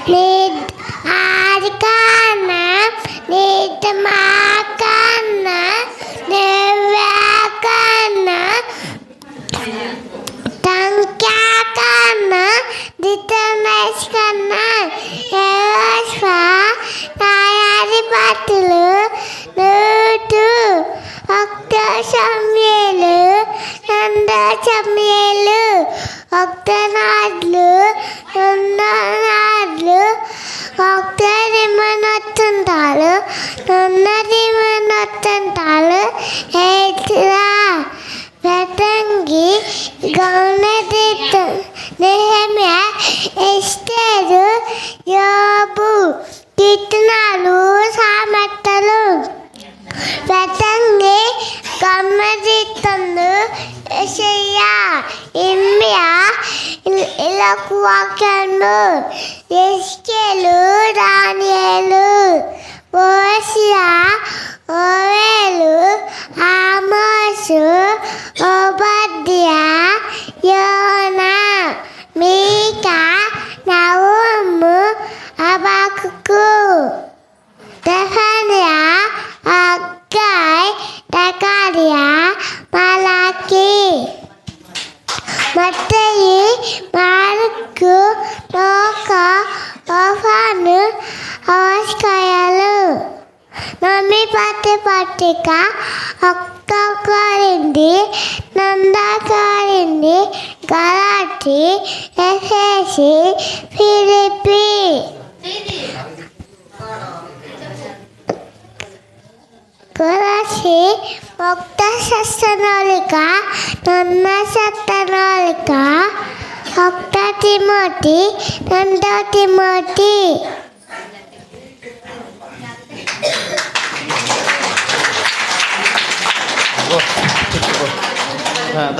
Nid arkana, nid makana, nevakana, tangkakana, ditaneskana, evasva, nayari batulu, nudu, okta samyelu, nanda samyelu, okta nadlu, nanda nadlu, okta rimanottandalu, nanda rimanottandalu, etra, Vetangi, Gaunaditu, Nehemia, Esteru, Yobu, Kitnalu, Samatalu, Vetangi, Gaunaditandu, Esaya, Imya, Ilakuakanu, Eskelu, Danielu, Osia, Orelu, Amosu, Obadiah, Yona, Mika, Nahumu, Habakuku, Zephaniah, Haggai, Zechariah, Malaki, Matayi, Marku, Luka, Ofanu, Hoskayalu. Nami Patika, Okta Karindi, Nanda Karindi, Galati, Efesi, Filipi. Galati, Okta Sastanolika, Nanda Sastanolika, Okta Timoti, Nanda Timoti. Nah,